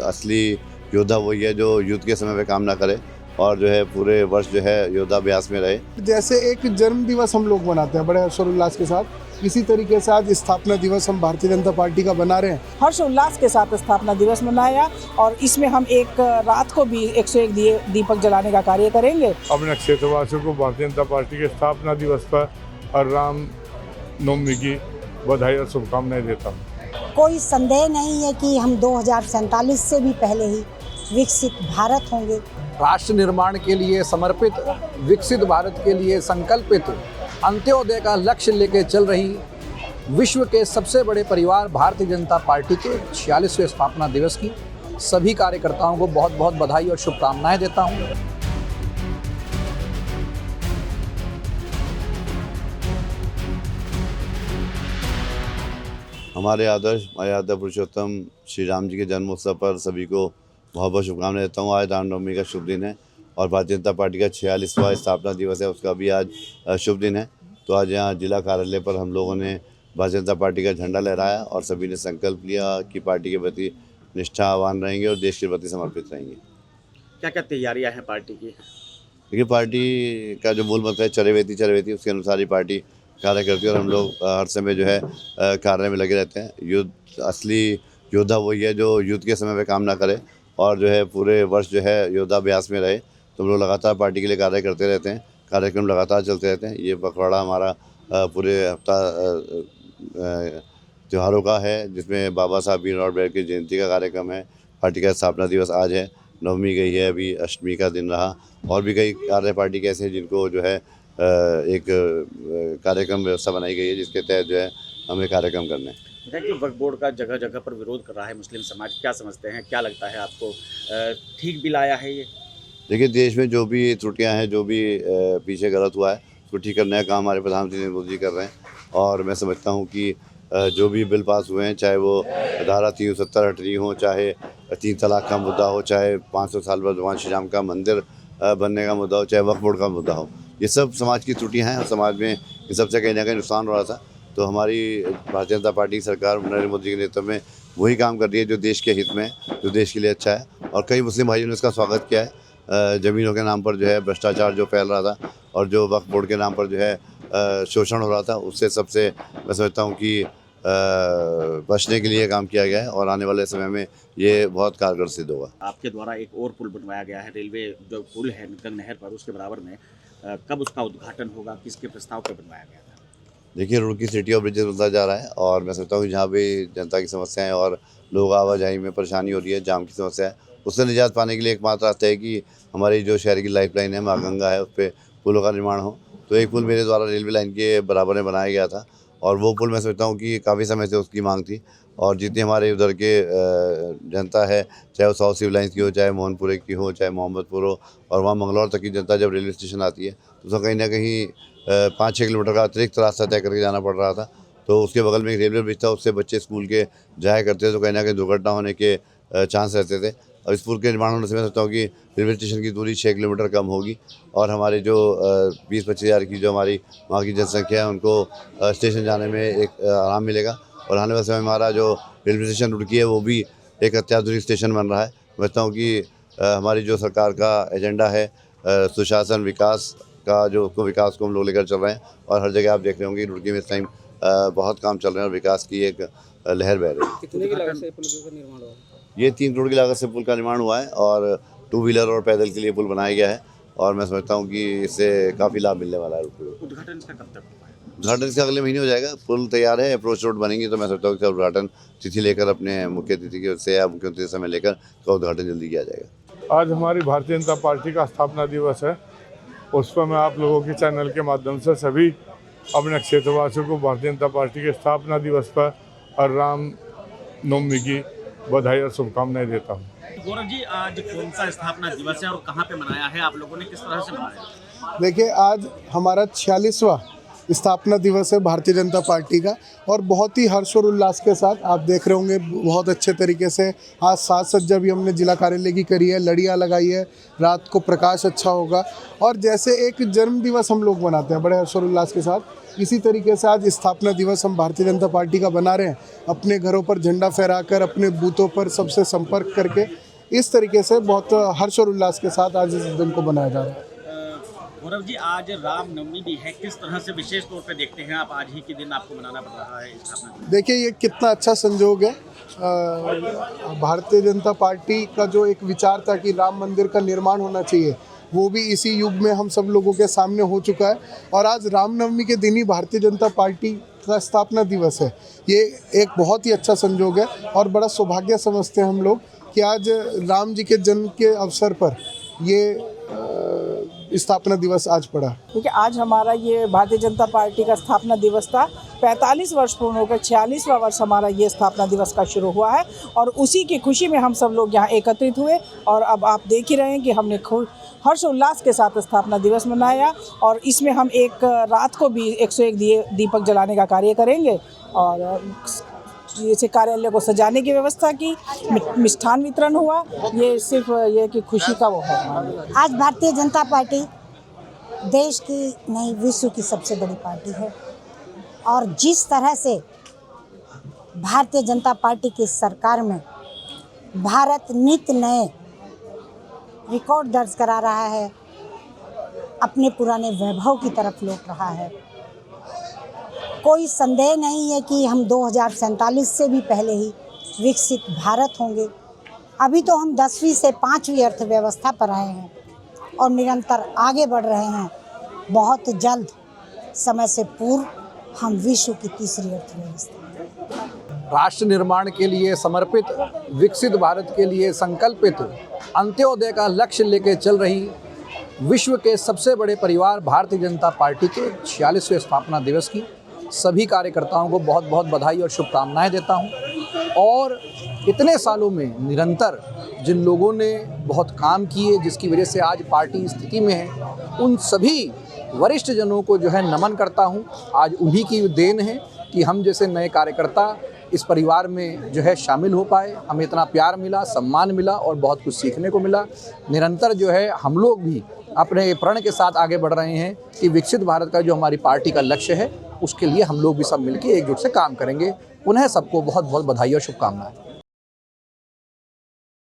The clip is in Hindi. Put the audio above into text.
असली योद्धा वही है जो युद्ध के समय पे काम ना करे और जो है पूरे वर्ष जो है योद्धाभ्यास में रहे। जैसे एक जन्म दिवस हम लोग मनाते हैं बड़े हर्षोल्लास के साथ, इसी तरीके से आज स्थापना दिवस हम भारतीय जनता पार्टी का बना रहे हैं। हर्षोल्लास के साथ स्थापना दिवस मनाया और इसमें हम एक रात को भी 101 दीपक जलाने का कार्य करेंगे। अपने क्षेत्रवासियों को भारतीय जनता पार्टी के स्थापना दिवस पर और राम नवमी की बधाई और शुभकामनाएं देता हूँ। कोई संदेह नहीं है कि हम 2047 से भी पहले ही विकसित भारत होंगे। राष्ट्र निर्माण के लिए समर्पित, विकसित भारत के लिए संकल्पित, अंत्योदय का लक्ष्य लेकर चल रही विश्व के सबसे बड़े परिवार भारतीय जनता पार्टी के 46वें स्थापना दिवस की सभी कार्यकर्ताओं को बहुत बहुत बधाई और शुभकामनाएं देता हूं। हमारे आदर्श मर्यादा पुरुषोत्तम श्री राम जी के जन्मोत्सव पर सभी को बहुत बहुत शुभकामनाएं देता हूँ। आज रामनवमी का शुभ दिन है और भारतीय जनता पार्टी का 46वां स्थापना दिवस है, उसका भी आज शुभ दिन है। तो आज यहाँ जिला कार्यालय पर हम लोगों ने भारतीय जनता पार्टी का झंडा लहराया और सभी ने संकल्प लिया कि पार्टी के प्रति निष्ठावान रहेंगे और देश के प्रति समर्पित रहेंगे। क्या क्या तैयारियां हैं पार्टी की? देखिए, पार्टी का जो मूल मंत्र है चरवेती, उसके अनुसार ही पार्टी कार्य करती है और हम लोग हर समय जो है कार्य में लगे रहते हैं। युद्ध असली योद्धा वही है जो युद्ध के समय पे काम ना करे और जो है पूरे वर्ष जो है योद्धाभ्यास में रहे। तो हम लोग लगातार पार्टी के लिए कार्य करते रहते हैं, कार्यक्रम लगातार चलते रहते हैं। ये पखवाड़ा हमारा पूरे हफ्ता त्योहारों का है, जिसमें बाबा साहब भीमराव अम्बेडकर की जयंती का कार्यक्रम है। पार्टी का स्थापना दिवस आज है, नवमी गई है, अभी अष्टमी का दिन रहा और भी कई कार्य पार्टी के ऐसे हैं जिनको जो है एक कार्यक्रम व्यवस्था बनाई गई है, जिसके तहत जो है हमें कार्यक्रम करने हैं। देखिए, वक्फ बोर्ड का जगह जगह पर विरोध कर रहा है मुस्लिम समाज, क्या समझते हैं, क्या लगता है आपको, ठीक भी लाया है ये? देखिए, देश में जो भी त्रुटियां हैं, जो भी पीछे गलत हुआ है, उसको ठीक करने का काम हमारे प्रधानमंत्री नरेंद्र मोदी जी कर रहे हैं। और मैं समझता हूं कि जो भी बिल पास हुए हैं, चाहे वो धारा 370 हटनी हो, चाहे 3 तलाक का मुद्दा हो, चाहे 500 साल बाद भगवान श्री राम का मंदिर बनने का मुद्दा हो, चाहे वक्फ बोर्ड का मुद्दा हो, ये सब समाज की त्रुटियाँ हैं और समाज में इन सबसे कहीं ना कहीं नुकसान हो रहा था। तो हमारी भारतीय जनता पार्टी सरकार नरेंद्र मोदी के नेतृत्व में वही काम कर रही है जो देश के हित में है, जो देश के लिए अच्छा है। और कई मुस्लिम भाइयों ने इसका स्वागत किया है। ज़मीनों के नाम पर जो है भ्रष्टाचार जो फैल रहा था और जो वक्फ बोर्ड के नाम पर जो है शोषण हो रहा था, उससे सबसे मैं समझता हूँ कि बचने के लिए काम किया गया है और आने वाले समय में ये बहुत कारगर सिद्ध होगा। आपके द्वारा एक और पुल बनवाया गया है, रेलवे जो पुल है गंग नहर पर, उसके बराबर में, कब उसका उद्घाटन होगा, किसके प्रस्ताव पर बनवाया गया था? देखिए, रुड़की सिटी ऑफ ब्रिजेस बनता जा रहा है और मैं समझता हूँ कि जहाँ भी जनता की समस्याएं और लोग आवाजाही में परेशानी हो रही है, जाम की समस्या है, उससे निजात पाने के लिए एकमात्र रास्ता है कि हमारी जो शहर की लाइफलाइन है माँ गंगा है, उस पर पुलों का निर्माण हो। तो एक पुल मेरे द्वारा रेलवे लाइन के बराबर में बनाया गया था और वो पुल मैं समझता हूँ कि काफ़ी समय से उसकी मांग थी और जितनी हमारे उधर के जनता है, चाहे वो साउथ सिविल लाइन्स की हो, चाहे मोहनपुरे की हो, चाहे मोहम्मदपुर हो, और वहाँ मंगलौर तक की जनता जब रेलवे स्टेशन आती है तो उसका कहीं ना कहीं 5-6 किलोमीटर का अतिरिक्त रास्ता तय करके जाना पड़ रहा था। तो उसके बगल में एक रेलवे ब्रिज था, उससे बच्चे स्कूल के जाया करते थे, तो कहीं ना कहीं दुर्घटना होने के चांस रहते थे। और इस पुल के निर्माण होने से मैं सोचता हूँ कि रेलवे स्टेशन की दूरी 6 किलोमीटर कम होगी और हमारे जो 20-25 हज़ार की जो हमारी वहाँ की जनसंख्या है, उनको स्टेशन जाने में एक आराम मिलेगा। और आने वाले समय में हमारा जो रेलवे स्टेशन रुड़की है वो भी एक अत्याधुनिक स्टेशन बन रहा है। समझता हूँ कि हमारी जो सरकार का एजेंडा है सुशासन विकास का, जो विकास को हम लोग लेकर चल रहे हैं और हर जगह आप देख रहे होंगे रुड़की में इस टाइम बहुत काम चल रहे हैं और विकास की एक लहर बह रही है। कितने की लागत से पुल का निर्माण हुआ? ये 3 करोड़ की लागत से पुल का निर्माण हुआ है और 2 व्हीलर और पैदल के लिए पुल बनाया गया है और मैं समझता हूँ कि इससे काफ़ी लाभ मिलने वाला है। उद्घाटन इसका कब तक होगा? उद्घाटन इसका अगले महीने हो जाएगा। पुल तैयार है, अप्रोच रोड बनेंगी, तो मैं समझता हूँ कि उद्घाटन तिथि लेकर अपने मुख्य अतिथि की से या मुख्यमंत्री समय लेकर का उद्घाटन जल्दी किया जाएगा। आज हमारी भारतीय जनता पार्टी का स्थापना दिवस है, उस पर मैं आप लोगों के चैनल के माध्यम से सभी अपने क्षेत्रवासियों को भारतीय जनता पार्टी के स्थापना दिवस पर और राम नवमी की बधाई और शुभकामनाएं देता हूँ। गौरव जी, आज कौन सा स्थापना दिवस है और कहाँ पे मनाया है, आप लोगों ने किस तरह से मनाया? देखिए, आज हमारा 46वां स्थापना दिवस है भारतीय जनता पार्टी का, और बहुत ही हर्ष और उल्लास के साथ आप देख रहे होंगे बहुत अच्छे तरीके से आज साज सज्जा भी हमने जिला कार्यालय की करी है, लड़ियाँ लगाई है, रात को प्रकाश अच्छा होगा। और जैसे एक जन्म दिवस हम लोग मनाते हैं बड़े हर्ष और उल्लास के साथ, इसी तरीके से आज स्थापना दिवस हम भारतीय जनता पार्टी का बना रहे हैं, अपने घरों पर झंडा फहराकर, अपने बूथों पर सबसे संपर्क करके, इस तरीके से बहुत हर्ष और उल्लास के साथ आज इस दिन को बनाया जा रहा है। गौरव जी, आज रामनवमी भी है, किस तरह से विशेष तौर पे देखते हैं आप आज ही के दिन आपको मनाना पड़ रहा है स्थापना दिवस? देखिए ये कितना अच्छा संजोग है। भारतीय जनता पार्टी का जो एक विचार था कि राम मंदिर का निर्माण होना चाहिए, वो भी इसी युग में हम सब लोगों के सामने हो चुका है। और आज रामनवमी के दिन ही भारतीय जनता पार्टी का स्थापना दिवस है। ये एक बहुत ही अच्छा संजोग है और बड़ा सौभाग्य समझते हैं हम लोग कि आज राम जी के जन्म के अवसर पर ये स्थापना दिवस आज पड़ा। क्योंकि आज हमारा ये भारतीय जनता पार्टी का स्थापना दिवस था। 45 वर्ष पूर्ण होकर 46वां वर्ष हमारा ये स्थापना दिवस का शुरू हुआ है और उसी की खुशी में हम सब लोग यहाँ एकत्रित हुए। और अब आप देख ही रहे हैं कि हमने हर्ष उल्लास के साथ स्थापना दिवस मनाया और इसमें हम एक रात को भी 101 दीपक जलाने का कार्य करेंगे और जैसे कार्यालय को सजाने की व्यवस्था की, मिष्ठान वितरण हुआ। ये सिर्फ ये कि खुशी का वो है। आज भारतीय जनता पार्टी देश की नहीं विश्व की सबसे बड़ी पार्टी है और जिस तरह से भारतीय जनता पार्टी की सरकार में भारत नित्य नए रिकॉर्ड दर्ज करा रहा है, अपने पुराने वैभव की तरफ लौट रहा है। कोई संदेह नहीं है कि हम 2047 से भी पहले ही विकसित भारत होंगे। अभी तो हम 10वीं से 5वीं अर्थव्यवस्था पर आए हैं और निरंतर आगे बढ़ रहे हैं। बहुत जल्द समय से पूर्व हम विश्व की तीसरी अर्थव्यवस्था। राष्ट्र निर्माण के लिए समर्पित, विकसित भारत के लिए संकल्पित, अंत्योदय का लक्ष्य लेकर चल रही विश्व के सबसे बड़े परिवार भारतीय जनता पार्टी के 46वें स्थापना दिवस की सभी कार्यकर्ताओं को बहुत बहुत बधाई और शुभकामनाएं देता हूं। और इतने सालों में निरंतर जिन लोगों ने बहुत काम किए, जिसकी वजह से आज पार्टी इस स्थिति में है, उन सभी वरिष्ठ जनों को जो है नमन करता हूं। आज उन्हीं की देन है कि हम जैसे नए कार्यकर्ता इस परिवार में जो है शामिल हो पाए, हमें इतना प्यार मिला, सम्मान मिला और बहुत कुछ सीखने को मिला। निरंतर जो है हम लोग भी अपने प्रण के साथ आगे बढ़ रहे हैं कि विकसित भारत का जो हमारी पार्टी का लक्ष्य है, उसके लिए हम लोग भी सब मिलकर एकजुट से काम करेंगे। पुनः सबको बहुत बहुत बधाई और शुभकामनाएं।